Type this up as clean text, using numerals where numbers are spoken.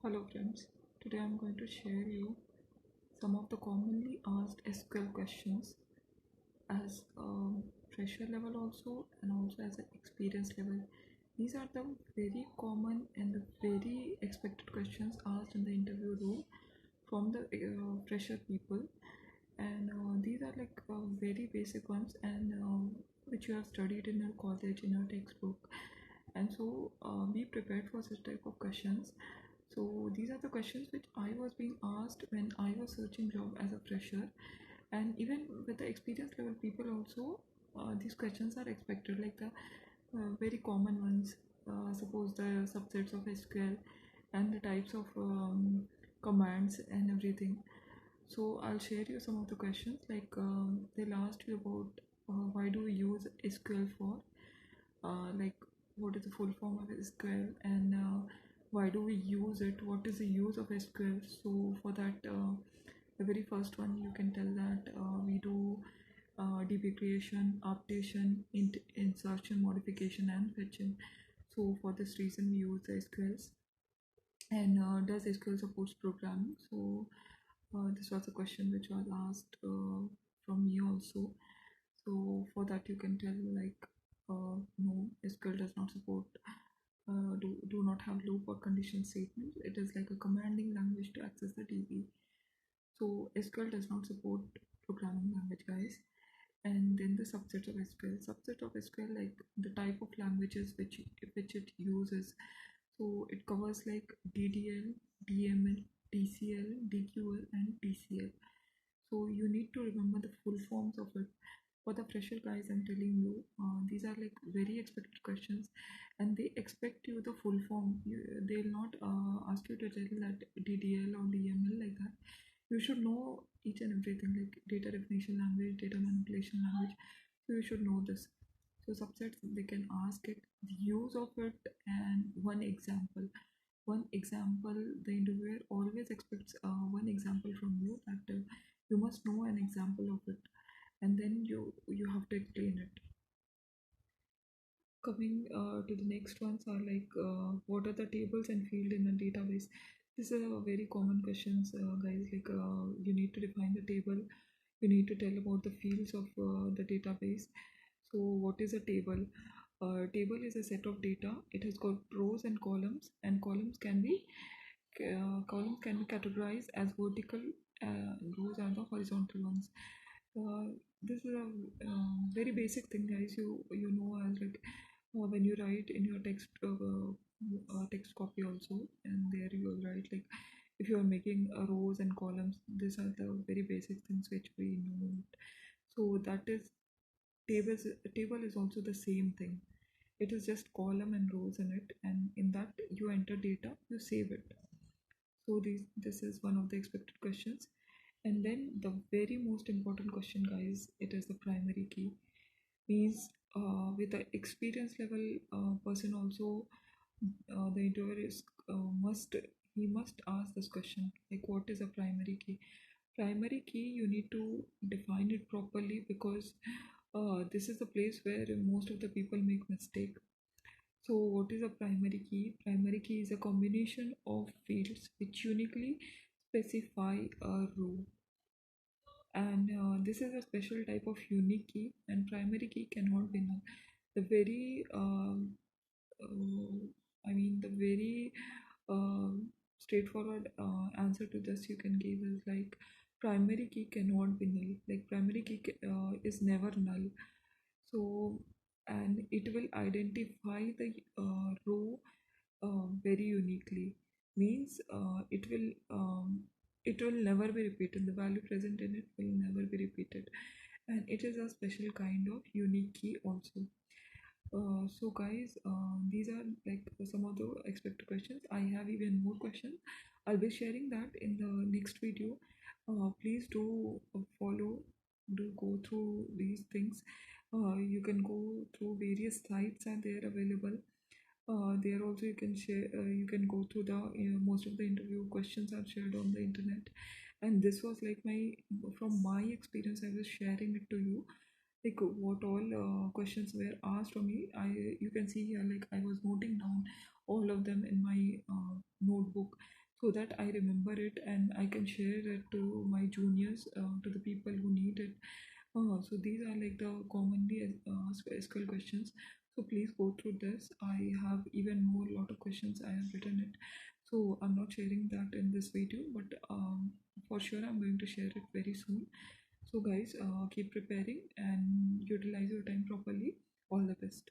Hello friends, today I'm going to share you some of the commonly asked SQL questions as fresher level also and also as an experience level. These are the very common and the very expected questions asked in the interview room from the fresher people, and these are like very basic ones and which you have studied in your college in your textbook, and so be prepared for such type of questions. So these are the questions which I was being asked when I was searching job as a fresher, and even with the experience level people also, these questions are expected, like the very common ones. Suppose the subsets of SQL and the types of commands and everything. So I'll share you some of the questions, like they'll ask you about why do we use SQL for, like what is the full form of SQL, and why do we use it, what is the use of SQL. So for that, the very first one you can tell that we do DB creation, updation, insertion, modification and fetching. So for this reason we use the SQLs. And does SQL supports programming? So this was a question which was asked from me also. So for that you can tell, like no, SQL does not support, do not have loop or condition statements. It is like a commanding language to access the DB. So SQL does not support programming language, guys. And then the subset of SQL. Subset of SQL, like the type of languages which it uses. So it covers like DDL, DML, DCL, DQL, and TCL. So you need to remember the full forms of it. For the fresher guys, I'm telling you, these are like very expected questions, and they expect you the full form. They'll not ask you to tell that DDL or DML like that. You should know each and everything, like data definition language, data manipulation language. So you should know this. So subsets, they can ask it, the use of it, and one example. One example, the interviewer always expects one example from you, that you must know an example of it, and then you have to explain it. Coming to the next ones are like what are the tables and field in a database. This is a very common questions, guys, like you need to define the table, you need to tell about the fields of the database. So what is a table? Table is a set of data. It has got rows and columns can be categorized as vertical, rows are the horizontal ones. This is a very basic thing, guys. You know, as like when you write in your text copy also, and there you will write like if you are making rows and columns. These are the very basic things which we know. So that is tables. Table is also the same thing. It is just column and rows in it, and in that you enter data, you save it. So this is one of the expected questions. And then the very most important question, guys, it is the primary key. Means with the experience level person also, the interviewer is must he must ask this question, like what is a primary key. Primary key, you need to define it properly, because this is the place where most of the people make mistake. So what is a primary key? Primary key is a combination of fields which uniquely specify a row, and this is a special type of unique key, and primary key cannot be null. The very I mean the very straightforward answer to this you can give is like primary key cannot be null, like primary key is never null. So, and it will identify the row very uniquely. Means it will never be repeated. The value present in it will never be repeated, and it is a special kind of unique key also. So guys, these are like some of the expected questions. I have even more questions. I'll be sharing that in the next video. Please do follow, do go through these things. You can go through various sites and they are available. There also you can share. You can go through the most of the interview questions are shared on the internet, and this was like my from my experience. I was sharing it to you, like what all questions were asked from me. I You can see here, like I was noting down all of them in my notebook. so that I remember it and I can share it to my juniors, to the people who need it. So these are like the commonly asked SQL questions. So please go through this. I have even more lot of questions. I have written it. So I'm not sharing that in this video, but for sure I'm going to share it very soon. So guys, keep preparing and utilize your time properly. All the best.